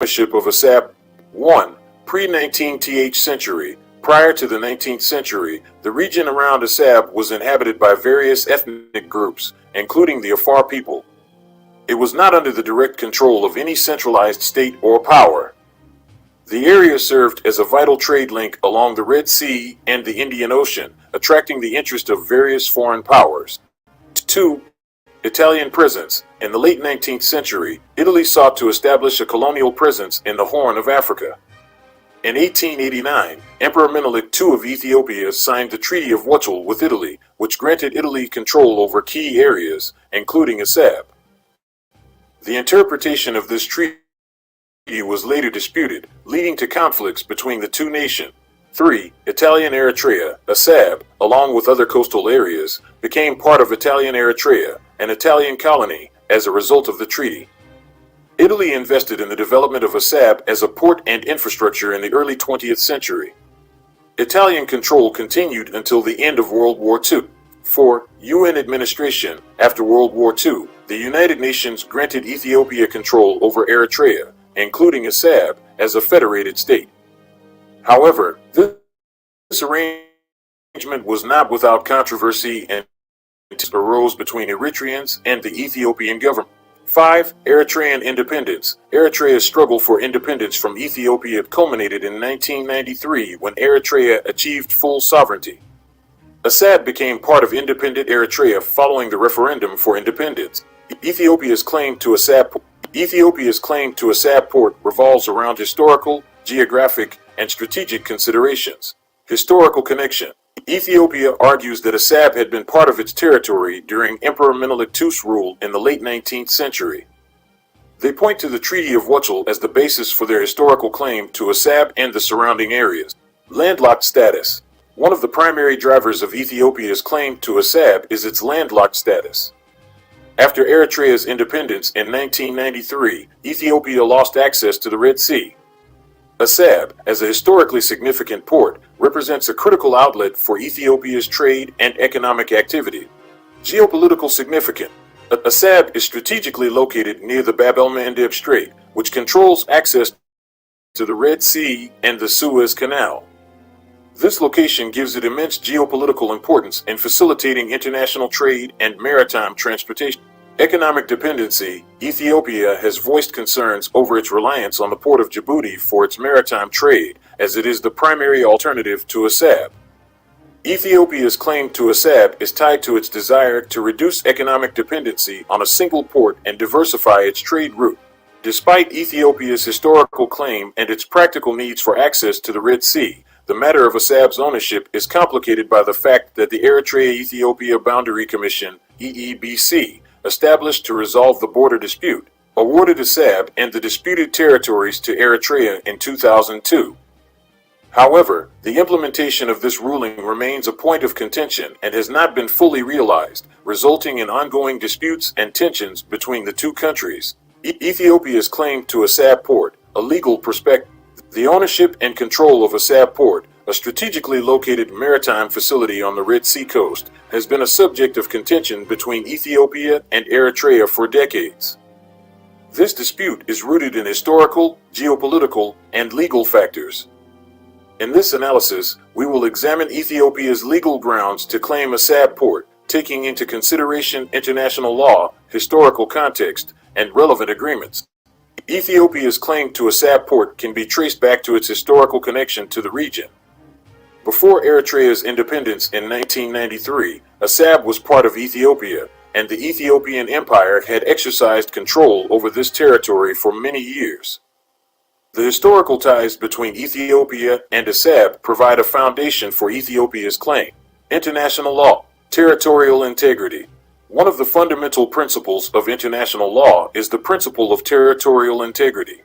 ownership of Assab. 1. Pre-19th century. Prior to the 19th century, the region around Assab was inhabited by various ethnic groups, including the Afar people. It was not under the direct control of any centralized state or power. The area served as a vital trade link along the Red Sea and the Indian Ocean, attracting the interest of various foreign powers. 2. Italian presence. In the late 19th century, Italy sought to establish a colonial presence in the Horn of Africa. In 1889, Emperor Menelik II of Ethiopia signed the Treaty of Wuchel with Italy, which granted Italy control over key areas, including Assab. The interpretation of this treaty was later disputed, leading to conflicts between the two nations. 3. Italian Eritrea. Assab, along with other coastal areas, became part of Italian Eritrea, an Italian colony, as a result of the treaty. Italy invested in the development of Assab as a port and infrastructure in the early 20th century. Italian control continued until the end of World War II. 4. UN administration. After World War II, the United Nations granted Ethiopia control over Eritrea, including Assab, as a federated state. However, this arrangement was not without controversy and arose between Eritreans and the Ethiopian government. 5. Eritrean independence. Eritrea's struggle for independence from Ethiopia culminated in 1993 when Eritrea achieved full sovereignty. Assab became part of independent Eritrea following the referendum for independence. Ethiopia's claim to Assab port revolves around historical, geographic, and strategic considerations. Historical connection. Ethiopia argues that Assab had been part of its territory during Emperor Menelik II's rule in the late 19th century. They point to the Treaty of Wuchel as the basis for their historical claim to Assab and the surrounding areas. Landlocked status. One of the primary drivers of Ethiopia's claim to Assab is its landlocked status. After Eritrea's independence in 1993, Ethiopia lost access to the Red Sea. Assab, as a historically significant port, represents a critical outlet for Ethiopia's trade and economic activity. Geopolitical significance. Assab is strategically located near the Bab el-Mandeb Strait, which controls access to the Red Sea and the Suez Canal. This location gives it immense geopolitical importance in facilitating international trade and maritime transportation. Economic dependency. Ethiopia has voiced concerns over its reliance on the port of Djibouti for its maritime trade, as it is the primary alternative to Assab. Ethiopia's claim to Assab is tied to its desire to reduce economic dependency on a single port and diversify its trade route. Despite Ethiopia's historical claim and its practical needs for access to the Red Sea, the matter of Assab's ownership is complicated by the fact that the Eritrea-Ethiopia Boundary Commission, EEBC, established to resolve the border dispute, awarded Assab and the disputed territories to Eritrea in 2002. However, the implementation of this ruling remains a point of contention and has not been fully realized, resulting in ongoing disputes and tensions between the two countries. Ethiopia's claim to Assab Port, a legal perspective. The ownership and control of Assab Port, a strategically located maritime facility on the Red Sea coast, has been a subject of contention between Ethiopia and Eritrea for decades. This dispute is rooted in historical, geopolitical, and legal factors. In this analysis, we will examine Ethiopia's legal grounds to claim Assab Port, taking into consideration international law, historical context, and relevant agreements. Ethiopia's claim to Assab Port can be traced back to its historical connection to the region. Before Eritrea's independence in 1993, Assab was part of Ethiopia, and the Ethiopian Empire had exercised control over this territory for many years. The historical ties between Ethiopia and Assab provide a foundation for Ethiopia's claim. International law, territorial integrity. One of the fundamental principles of international law is the principle of territorial integrity.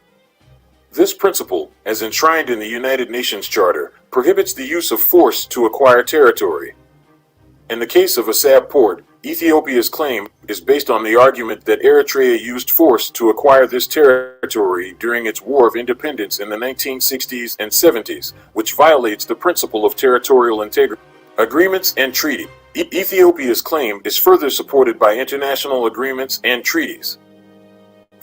This principle, as enshrined in the United Nations Charter, prohibits the use of force to acquire territory. In the case of Assab Port, Ethiopia's claim is based on the argument that Eritrea used force to acquire this territory during its War of Independence in the 1960s and 70s, which violates the principle of territorial integrity. Agreements and treaty. Ethiopia's claim is further supported by international agreements and treaties.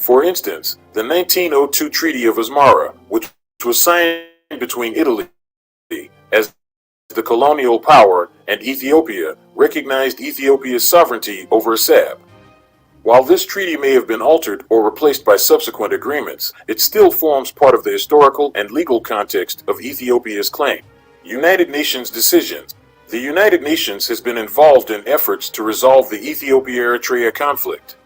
For instance, the 1902 Treaty of Asmara, which was signed between Italy as the colonial power and Ethiopia, recognized Ethiopia's sovereignty over Assab. While this treaty may have been altered or replaced by subsequent agreements, it still forms part of the historical and legal context of Ethiopia's claim. United Nations decisions. The United Nations has been involved in efforts to resolve the Ethiopia-Eritrea conflict.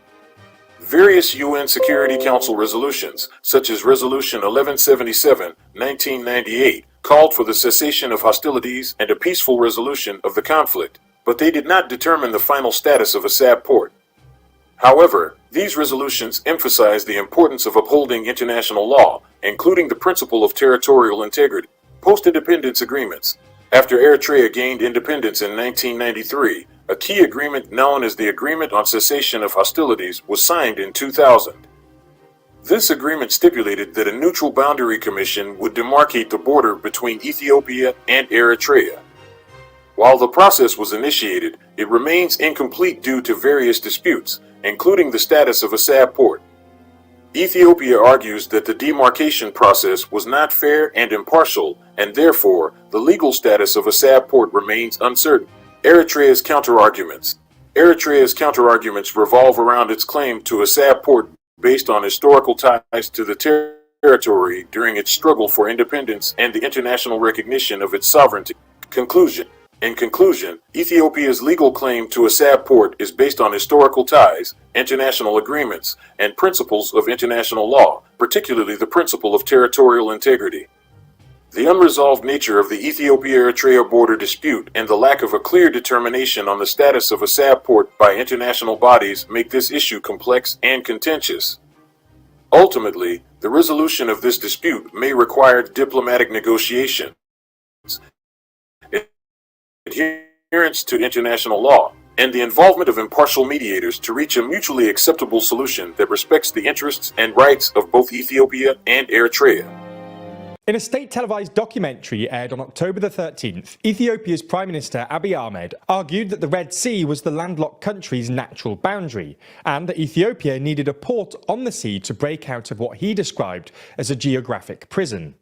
Various UN Security Council resolutions, such as Resolution 1177, 1998, called for the cessation of hostilities and a peaceful resolution of the conflict, but they did not determine the final status of Assab port. However, these resolutions emphasize the importance of upholding international law, including the principle of territorial integrity. Post-independence agreements. After Eritrea gained independence in 1993, a key agreement known as the Agreement on Cessation of Hostilities was signed in 2000. This agreement stipulated that a neutral boundary commission would demarcate the border between Ethiopia and Eritrea. While the process was initiated, it remains incomplete due to various disputes, including the status of Assab port. Ethiopia argues that the demarcation process was not fair and impartial, and therefore, the legal status of Assab port remains uncertain. Eritrea's counterarguments. Eritrea's counterarguments revolve around its claim to Assab port based on historical ties to the territory during its struggle for independence and the international recognition of its sovereignty. Conclusion. In conclusion, Ethiopia's legal claim to Assab port is based on historical ties, international agreements, and principles of international law, particularly the principle of territorial integrity. The unresolved nature of the Ethiopia-Eritrea border dispute and the lack of a clear determination on the status of Assab port by international bodies make this issue complex and contentious. Ultimately, the resolution of this dispute may require diplomatic negotiations, adherence to international law, and the involvement of impartial mediators to reach a mutually acceptable solution that respects the interests and rights of both Ethiopia and Eritrea. In a state-televised documentary aired on October the 13th, Ethiopia's Prime Minister Abiy Ahmed argued that the Red Sea was the landlocked country's natural boundary, and that Ethiopia needed a port on the sea to break out of what he described as a geographic prison.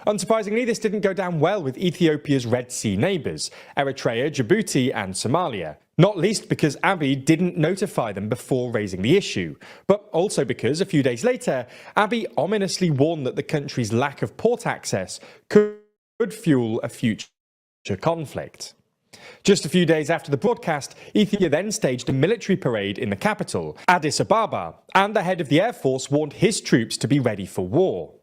Unsurprisingly, this didn't go down well with Ethiopia's Red Sea neighbours, Eritrea, Djibouti and Somalia. Not least because Abiy didn't notify them before raising the issue, but also because a few days later, Abiy ominously warned that the country's lack of port access could fuel a future conflict. Just a few days after the broadcast, Ethiopia then staged a military parade in the capital, Addis Ababa, and the head of the Air Force warned his troops to be ready for war.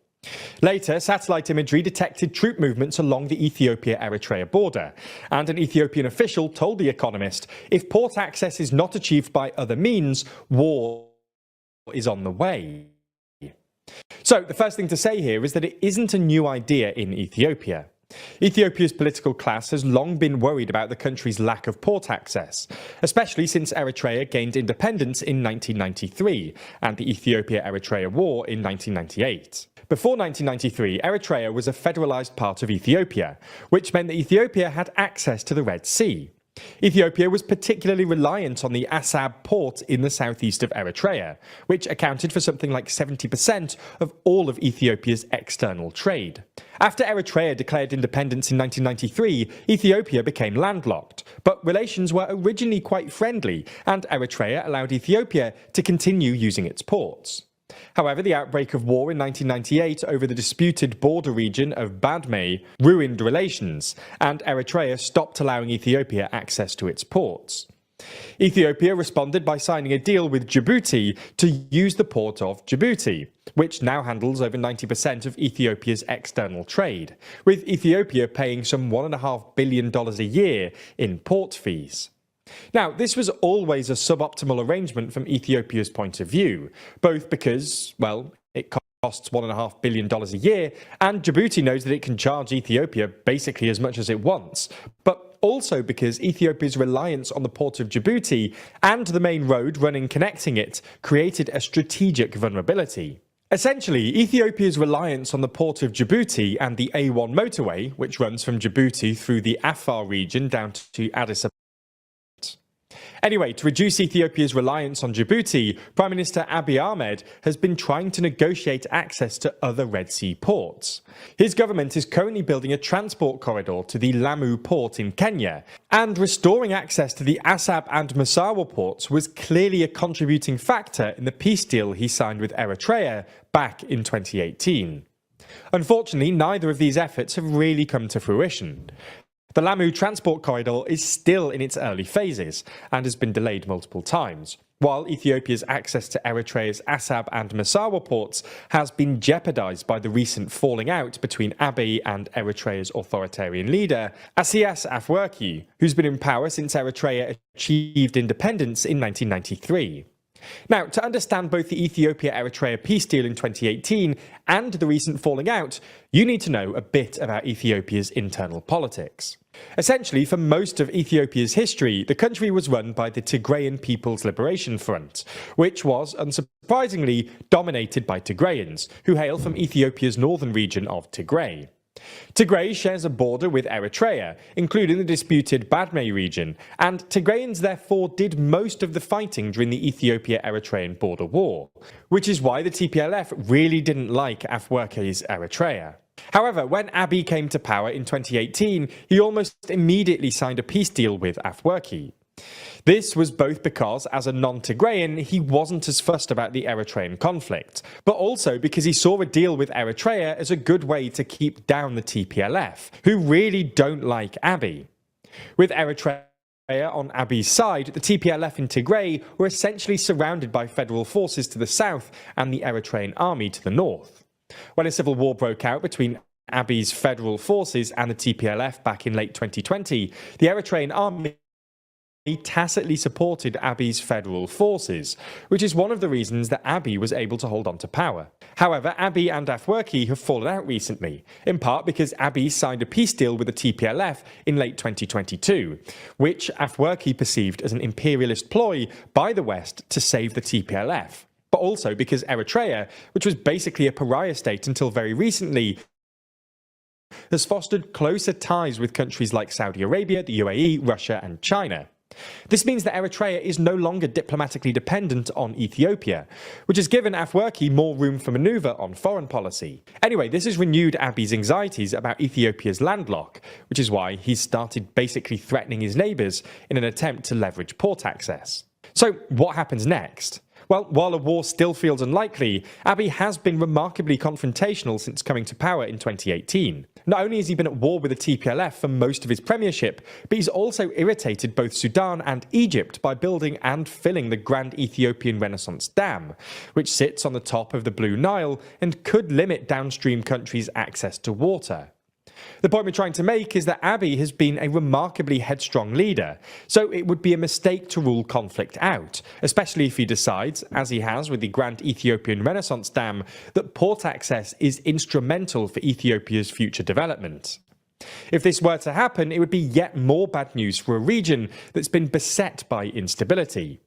Later, satellite imagery detected troop movements along the Ethiopia-Eritrea border, and an Ethiopian official told The Economist, if port access is not achieved by other means, war is on the way. So, the first thing to say here is that it isn't a new idea in Ethiopia. Ethiopia's political class has long been worried about the country's lack of port access, especially since Eritrea gained independence in 1993 and the Ethiopia-Eritrea War in 1998. Before 1993, Eritrea was a federalized part of Ethiopia, which meant that Ethiopia had access to the Red Sea. Ethiopia was particularly reliant on the Assab port in the southeast of Eritrea, which accounted for something like 70% of all of Ethiopia's external trade. After Eritrea declared independence in 1993, Ethiopia became landlocked, but relations were originally quite friendly, and Eritrea allowed Ethiopia to continue using its ports. However, the outbreak of war in 1998 over the disputed border region of Badme ruined relations, and Eritrea stopped allowing Ethiopia access to its ports. Ethiopia responded by signing a deal with Djibouti to use the port of Djibouti, which now handles over 90% of Ethiopia's external trade, with Ethiopia paying some $1.5 billion a year in port fees. Now, this was always a suboptimal arrangement from Ethiopia's point of view, both because, well, it costs $1.5 billion a year, and Djibouti knows that it can charge Ethiopia basically as much as it wants, but also because Ethiopia's reliance on the port of Djibouti and the main road running connecting it created a strategic vulnerability. Essentially, Ethiopia's reliance on the port of Djibouti and the A1 motorway, which runs from Djibouti through the Afar region down to Addis Ababa, Anyway, to reduce Ethiopia's reliance on Djibouti, Prime Minister Abiy Ahmed has been trying to negotiate access to other Red Sea ports. His government is currently building a transport corridor to the Lamu port in Kenya, and restoring access to the Assab and Massawa ports was clearly a contributing factor in the peace deal he signed with Eritrea back in 2018. Unfortunately, neither of these efforts have really come to fruition. The Lamu transport corridor is still in its early phases and has been delayed multiple times, while Ethiopia's access to Eritrea's Assab and Massawa ports has been jeopardized by the recent falling out between Abiy and Eritrea's authoritarian leader, Asias Afwerki, who's been in power since Eritrea achieved independence in 1993. Now, to understand both the Ethiopia-Eritrea peace deal in 2018 and the recent falling out, you need to know a bit about Ethiopia's internal politics. Essentially, for most of Ethiopia's history, the country was run by the Tigrayan People's Liberation Front, which was, unsurprisingly, dominated by Tigrayans, who hail from Ethiopia's northern region of Tigray. Tigray shares a border with Eritrea, including the disputed Badme region, and Tigrayans therefore did most of the fighting during the Ethiopia-Eritrean border war, which is why the TPLF really didn't like Afwerki's Eritrea. However, when Abiy came to power in 2018, he almost immediately signed a peace deal with Afwerki. This was both because, as a non-Tigrayan, he wasn't as fussed about the Eritrean conflict, but also because he saw a deal with Eritrea as a good way to keep down the TPLF, who really don't like Abiy. With Eritrea on Abiy's side, the TPLF in Tigray were essentially surrounded by federal forces to the south and the Eritrean army to the north. When a civil war broke out between Abiy's federal forces and the TPLF back in late 2020, the Eritrean army tacitly supported Abiy's federal forces, which is one of the reasons that Abiy was able to hold on to power. However, Abiy and Afwerki have fallen out recently, in part because Abiy signed a peace deal with the TPLF in late 2022, which Afwerki perceived as an imperialist ploy by the West to save the TPLF, but also because Eritrea, which was basically a pariah state until very recently, has fostered closer ties with countries like Saudi Arabia, the UAE, Russia and China. This means that Eritrea is no longer diplomatically dependent on Ethiopia, which has given Afwerki more room for manoeuvre on foreign policy. Anyway, this has renewed Abiy's anxieties about Ethiopia's landlock, which is why he's started basically threatening his neighbours in an attempt to leverage port access. So what happens next? Well, while a war still feels unlikely, Abiy has been remarkably confrontational since coming to power in 2018. Not only has he been at war with the TPLF for most of his premiership, but he's also irritated both Sudan and Egypt by building and filling the Grand Ethiopian Renaissance Dam, which sits on the top of the Blue Nile and could limit downstream countries' access to water. The point we're trying to make is that Abiy has been a remarkably headstrong leader, so it would be a mistake to rule conflict out, especially if he decides, as he has with the Grand Ethiopian Renaissance Dam, that port access is instrumental for Ethiopia's future development. If this were to happen, it would be yet more bad news for a region that's been beset by instability.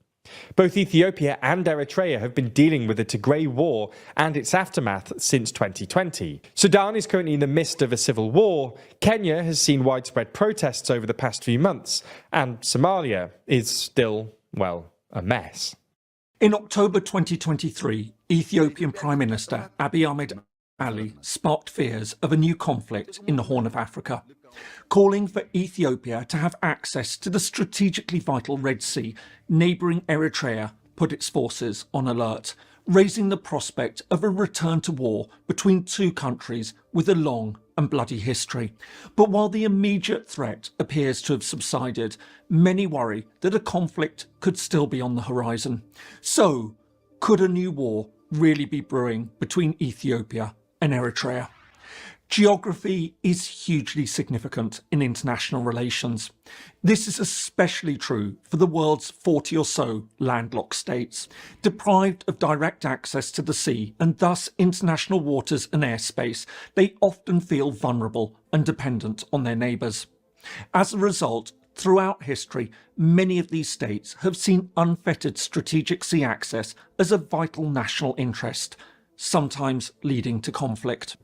Both Ethiopia and Eritrea have been dealing with the Tigray War and its aftermath since 2020. Sudan is currently in the midst of a civil war, Kenya has seen widespread protests over the past few months, and Somalia is still, well, a mess. In October 2023, Ethiopian Prime Minister Abiy Ahmed Ali sparked fears of a new conflict in the Horn of Africa, calling for Ethiopia to have access to the strategically vital Red Sea. Neighbouring Eritrea put its forces on alert, raising the prospect of a return to war between two countries with a long and bloody history. But while the immediate threat appears to have subsided, many worry that a conflict could still be on the horizon. So, could a new war really be brewing between Ethiopia and Eritrea? Geography is hugely significant in international relations. This is especially true for the world's 40 or so landlocked states. Deprived of direct access to the sea and thus international waters and airspace, they often feel vulnerable and dependent on their neighbours. As a result, throughout history, many of these states have seen unfettered strategic sea access as a vital national interest, sometimes leading to conflict.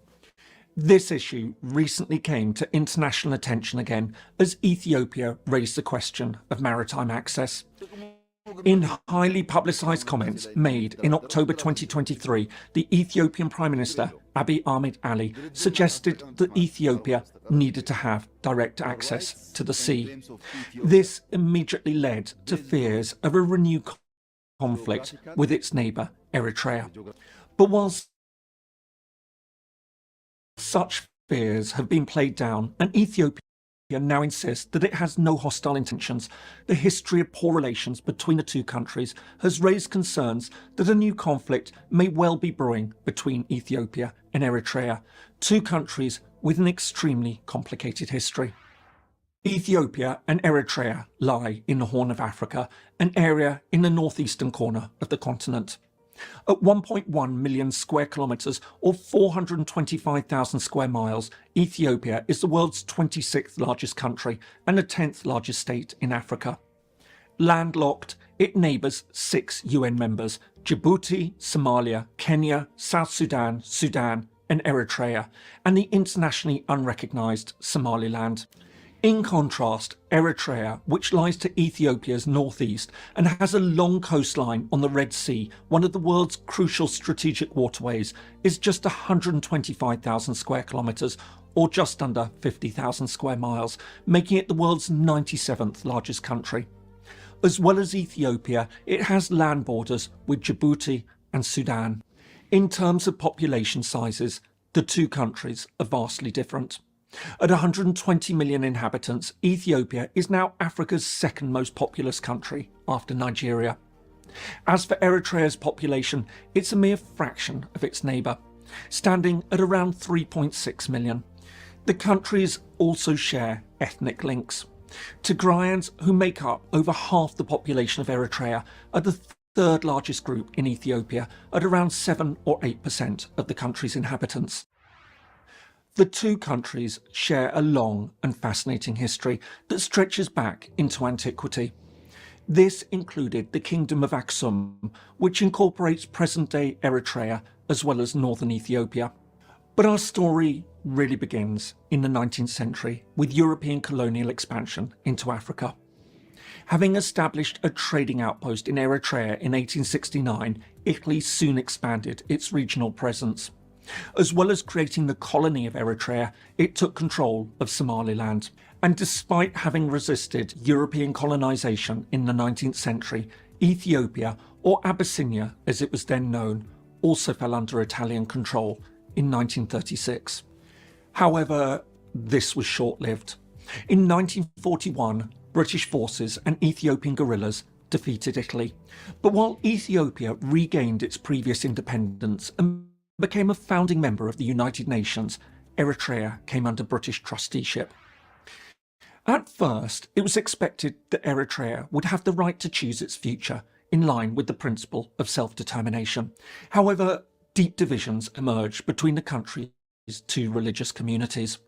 This issue recently came to international attention again as Ethiopia raised the question of maritime access. In highly publicised comments made in October 2023, the Ethiopian Prime Minister, Abiy Ahmed Ali, suggested that Ethiopia needed to have direct access to the sea. This immediately led to fears of a renewed conflict with its neighbour, Eritrea. But whilst such fears have been played down and Ethiopia now insists that it has no hostile intentions, the history of poor relations between the two countries has raised concerns that a new conflict may well be brewing between Ethiopia and Eritrea, two countries with an extremely complicated history. Ethiopia and Eritrea lie in the Horn of Africa, an area in the northeastern corner of the continent. At 1.1 million square kilometres or 425,000 square miles, Ethiopia is the world's 26th largest country and the 10th largest state in Africa. Landlocked, it neighbours 6 UN members: Djibouti, Somalia, Kenya, South Sudan, Sudan and Eritrea, and the internationally unrecognised Somaliland. In contrast, Eritrea, which lies to Ethiopia's northeast and has a long coastline on the Red Sea, one of the world's crucial strategic waterways, is just 125,000 square kilometres, or just under 50,000 square miles, making it the world's 97th largest country. As well as Ethiopia, it has land borders with Djibouti and Sudan. In terms of population sizes, the two countries are vastly different. At 120 million inhabitants, Ethiopia is now Africa's second most populous country after Nigeria. As for Eritrea's population, it's a mere fraction of its neighbour, standing at around 3.6 million. The countries also share ethnic links. Tigrayans, who make up over half the population of Eritrea, are the third largest group in Ethiopia at around 7 or 8% of the country's inhabitants. The two countries share a long and fascinating history that stretches back into antiquity. This included the Kingdom of Aksum, which incorporates present-day Eritrea as well as northern Ethiopia. But our story really begins in the 19th century with European colonial expansion into Africa. Having established a trading outpost in Eritrea in 1869, Italy soon expanded its regional presence. As well as creating the colony of Eritrea, it took control of Somaliland. And despite having resisted European colonisation in the 19th century, Ethiopia, or Abyssinia as it was then known, also fell under Italian control in 1936. However, this was short-lived. In 1941, British forces and Ethiopian guerrillas defeated Italy. But while Ethiopia regained its previous independence and became a founding member of the United Nations, Eritrea came under British trusteeship. At first, it was expected that Eritrea would have the right to choose its future, in line with the principle of self-determination. However, deep divisions emerged between the country's two religious communities.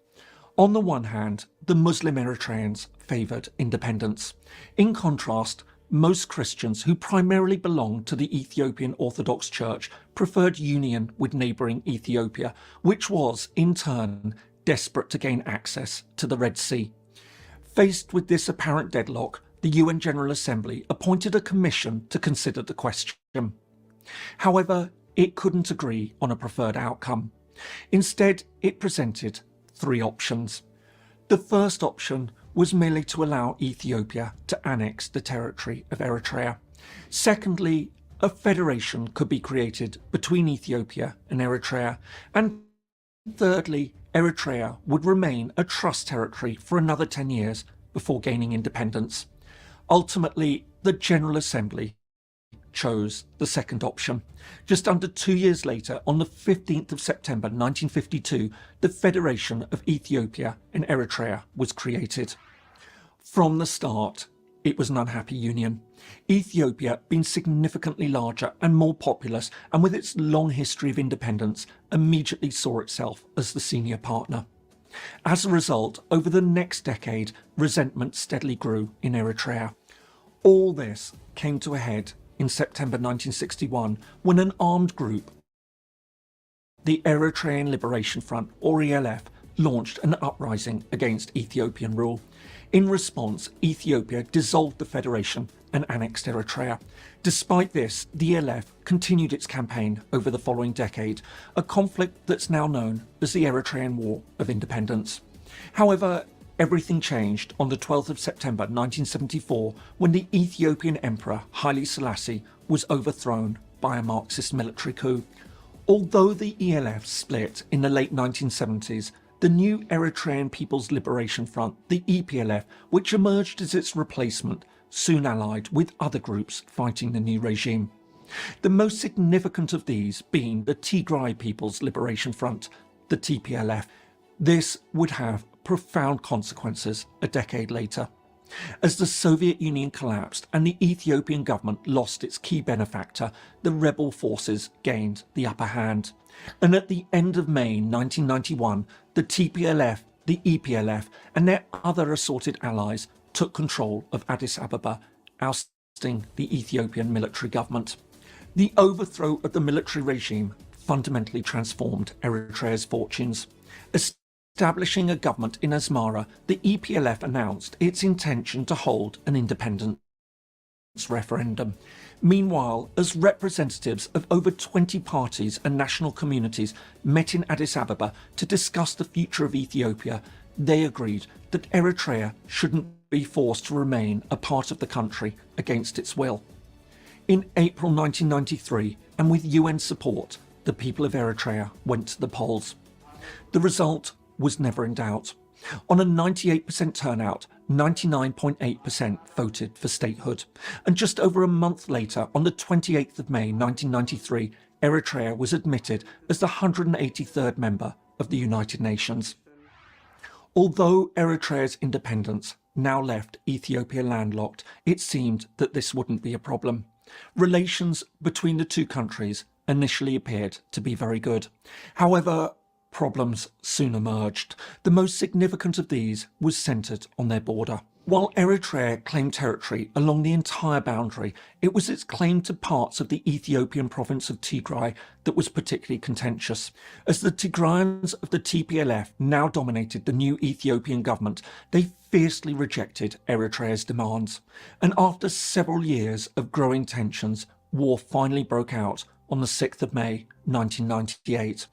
On the one hand, the Muslim Eritreans favoured independence. In contrast, most Christians who primarily belonged to the Ethiopian Orthodox Church preferred union with neighbouring Ethiopia, which was, in turn, desperate to gain access to the Red Sea. Faced with this apparent deadlock, the UN General Assembly appointed a commission to consider the question. However, it couldn't agree on a preferred outcome. Instead, it presented 3 options. The first option was merely to allow Ethiopia to annex the territory of Eritrea. Secondly, a federation could be created between Ethiopia and Eritrea. And thirdly, Eritrea would remain a trust territory for another 10 years before gaining independence. Ultimately, the General Assembly chose the second option. Just under 2 years later, on the 15th of September 1952, the Federation of Ethiopia and Eritrea was created. From the start, it was an unhappy union. Ethiopia, being significantly larger and more populous, and with its long history of independence, immediately saw itself as the senior partner. As a result, over the next decade, resentment steadily grew in Eritrea. All this came to a head in September 1961, when an armed group the Eritrean Liberation Front, or ELF, launched an uprising against Ethiopian rule. In response, Ethiopia dissolved the federation and annexed Eritrea. Despite this, the ELF continued its campaign over the following decade, a conflict that's now known as the Eritrean War of Independence. However, everything changed on the 12th of September 1974 when the Ethiopian Emperor Haile Selassie was overthrown by a Marxist military coup. Although the ELF split in the late 1970s, the new Eritrean People's Liberation Front, the EPLF, which emerged as its replacement, soon allied with other groups fighting the new regime. The most significant of these being the Tigray People's Liberation Front, the TPLF. This would have profound consequences a decade later. As the Soviet Union collapsed and the Ethiopian government lost its key benefactor, the rebel forces gained the upper hand. And at the end of May 1991, the TPLF, the EPLF, and their other assorted allies took control of Addis Ababa, ousting the Ethiopian military government. The overthrow of the military regime fundamentally transformed Eritrea's fortunes. Establishing a government in Asmara, the EPLF announced its intention to hold an independence referendum. Meanwhile, as representatives of over 20 parties and national communities met in Addis Ababa to discuss the future of Ethiopia, they agreed that Eritrea shouldn't be forced to remain a part of the country against its will. In April 1993, and with UN support, the people of Eritrea went to the polls. The result was never in doubt. On a 98% turnout, 99.8% voted for statehood. And just over a month later, on the 28th of May 1993, Eritrea was admitted as the 183rd member of the United Nations. Although Eritrea's independence now left Ethiopia landlocked, it seemed that this wouldn't be a problem. Relations between the two countries initially appeared to be very good. However, problems soon emerged. The most significant of these was centred on their border. While Eritrea claimed territory along the entire boundary, it was its claim to parts of the Ethiopian province of Tigray that was particularly contentious. As the Tigrayans of the TPLF now dominated the new Ethiopian government, they fiercely rejected Eritrea's demands. And after several years of growing tensions, war finally broke out on the 6th of May 1998.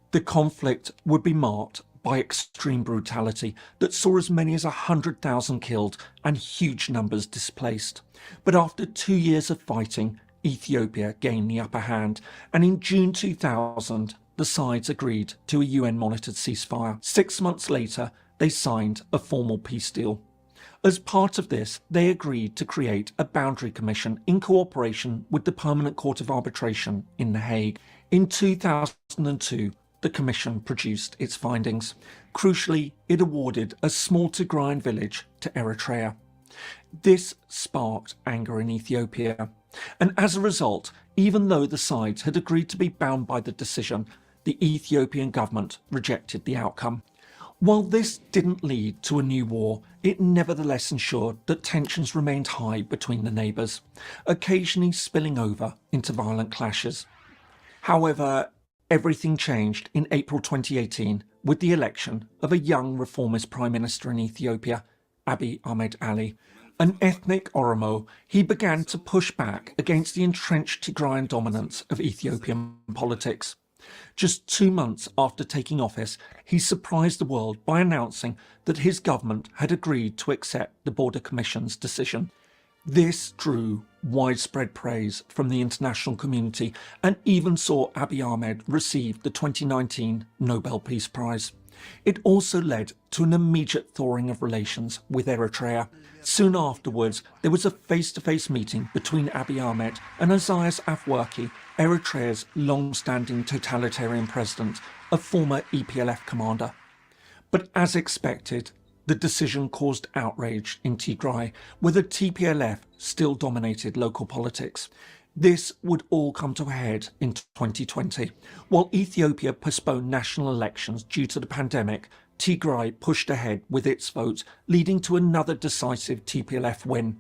The conflict would be marked by extreme brutality that saw as many as 100,000 killed and huge numbers displaced. But after 2 years of fighting, Ethiopia gained the upper hand, and in June 2000, the sides agreed to a UN-monitored ceasefire. 6 months later, they signed a formal peace deal. As part of this, they agreed to create a boundary commission in cooperation with the Permanent Court of Arbitration in The Hague. In 2002, the Commission produced its findings. Crucially, it awarded a small Tigrayan village to Eritrea. This sparked anger in Ethiopia, and as a result, even though the sides had agreed to be bound by the decision, the Ethiopian government rejected the outcome. While this didn't lead to a new war, it nevertheless ensured that tensions remained high between the neighbours, occasionally spilling over into violent clashes. However, everything changed in April 2018 with the election of a young reformist Prime Minister in Ethiopia, Abiy Ahmed Ali. An ethnic Oromo, he began to push back against the entrenched Tigrayan dominance of Ethiopian politics. Just 2 months after taking office, he surprised the world by announcing that his government had agreed to accept the Border Commission's decision. This drew widespread praise from the international community and even saw Abiy Ahmed receive the 2019 Nobel Peace Prize. It also led to an immediate thawing of relations with Eritrea. Soon afterwards, there was a face-to-face meeting between Abiy Ahmed and Isaias Afwerki, Eritrea's long-standing totalitarian president, a former EPLF commander. But as expected, the decision caused outrage in Tigray, where the TPLF still dominated local politics. This would all come to a head in 2020. While Ethiopia postponed national elections due to the pandemic, Tigray pushed ahead with its vote, leading to another decisive TPLF win.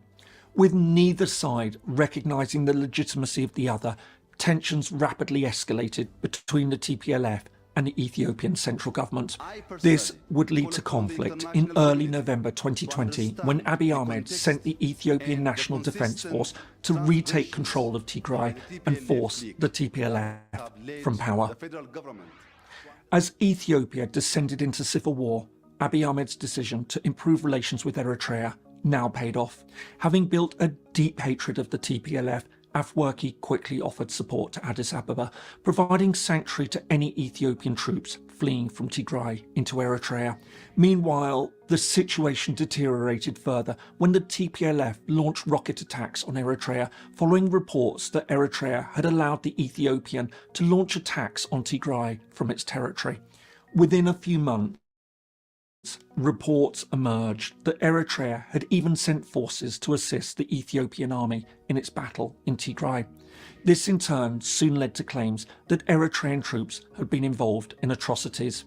With neither side recognising the legitimacy of the other, tensions rapidly escalated between the TPLF and the Ethiopian central government. This would lead to conflict in early November 2020 when Abiy Ahmed sent the Ethiopian National Defence Force to retake control of Tigray and force the TPLF from power. As Ethiopia descended into civil war, Abiy Ahmed's decision to improve relations with Eritrea now paid off. Having built a deep hatred of the TPLF, Afwerki quickly offered support to Addis Ababa, providing sanctuary to any Ethiopian troops fleeing from Tigray into Eritrea. Meanwhile, the situation deteriorated further when the TPLF launched rocket attacks on Eritrea following reports that Eritrea had allowed the Ethiopian to launch attacks on Tigray from its territory. Within a few months, reports emerged that Eritrea had even sent forces to assist the Ethiopian army in its battle in Tigray. This in turn soon led to claims that Eritrean troops had been involved in atrocities.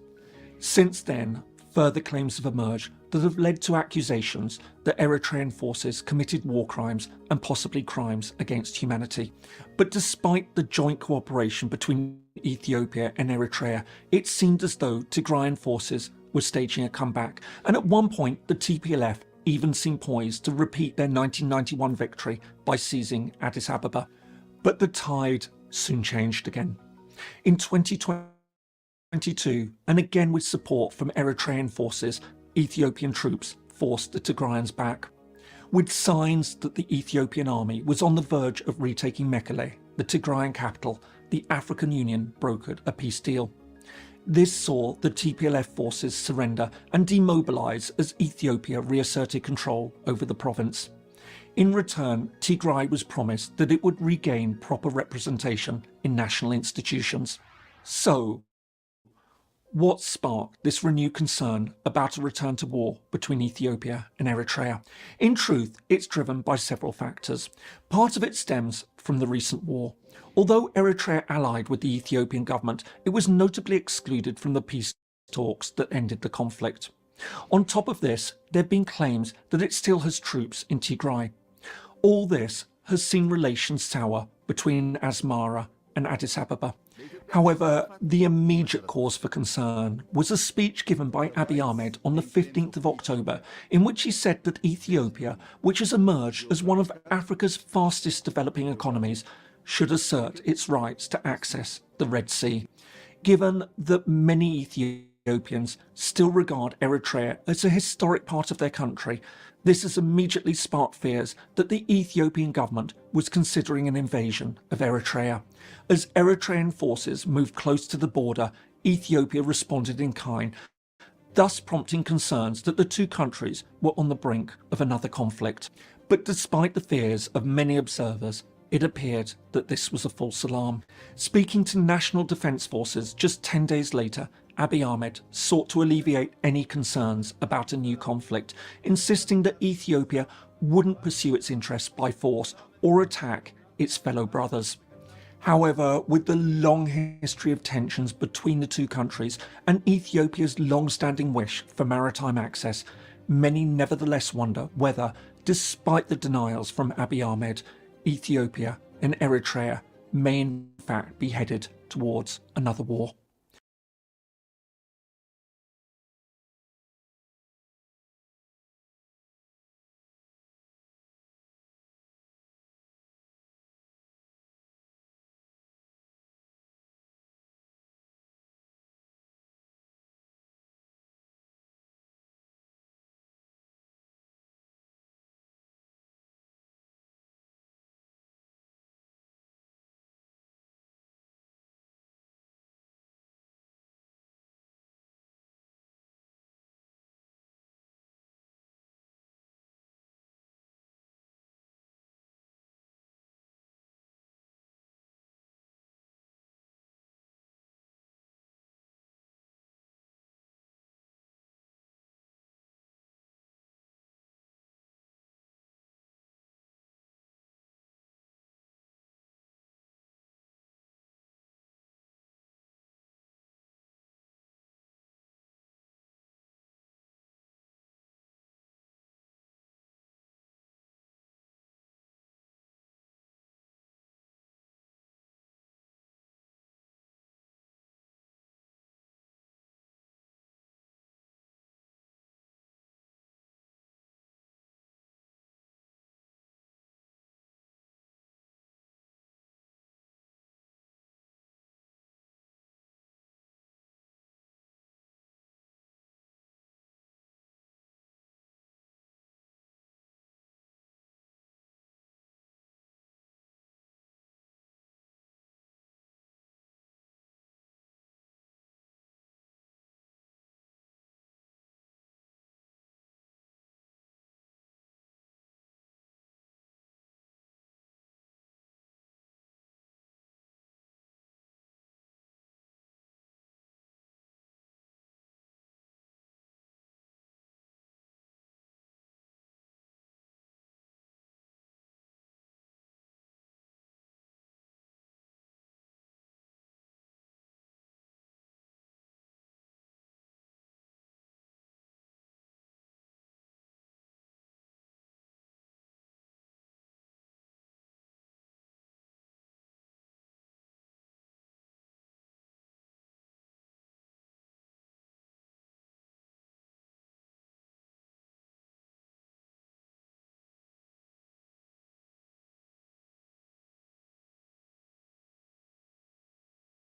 Since then, further claims have emerged that have led to accusations that Eritrean forces committed war crimes and possibly crimes against humanity. But despite the joint cooperation between Ethiopia and Eritrea, it seemed as though Tigrayan forces were staging a comeback, and at one point the TPLF even seemed poised to repeat their 1991 victory by seizing Addis Ababa. But the tide soon changed again. In 2022, and again with support from Eritrean forces, Ethiopian troops forced the Tigrayans back. With signs that the Ethiopian army was on the verge of retaking Mekelle, the Tigrayan capital, the African Union brokered a peace deal. This saw the TPLF forces surrender and demobilise as Ethiopia reasserted control over the province. In return, Tigray was promised that it would regain proper representation in national institutions. So, what sparked this renewed concern about a return to war between Ethiopia and Eritrea? In truth, it's driven by several factors. Part of it stems from the recent war. Although Eritrea allied with the Ethiopian government, it was notably excluded from the peace talks that ended the conflict. On top of this, there have been claims that it still has troops in Tigray. All this has seen relations sour between Asmara and Addis Ababa. However, the immediate cause for concern was a speech given by Abiy Ahmed on the 15th of October, in which he said that Ethiopia, which has emerged as one of Africa's fastest developing economies, should assert its rights to access the Red Sea. Given that many Ethiopians still regard Eritrea as a historic part of their country, this has immediately sparked fears that the Ethiopian government was considering an invasion of Eritrea. As Eritrean forces moved close to the border, Ethiopia responded in kind, thus prompting concerns that the two countries were on the brink of another conflict. But despite the fears of many observers, it appeared that this was a false alarm. Speaking to National Defence Forces just 10 days later, Abiy Ahmed sought to alleviate any concerns about a new conflict, insisting that Ethiopia wouldn't pursue its interests by force or attack its fellow brothers. However, with the long history of tensions between the two countries and Ethiopia's long-standing wish for maritime access, many nevertheless wonder whether, despite the denials from Abiy Ahmed, Ethiopia and Eritrea may in fact be headed towards another war.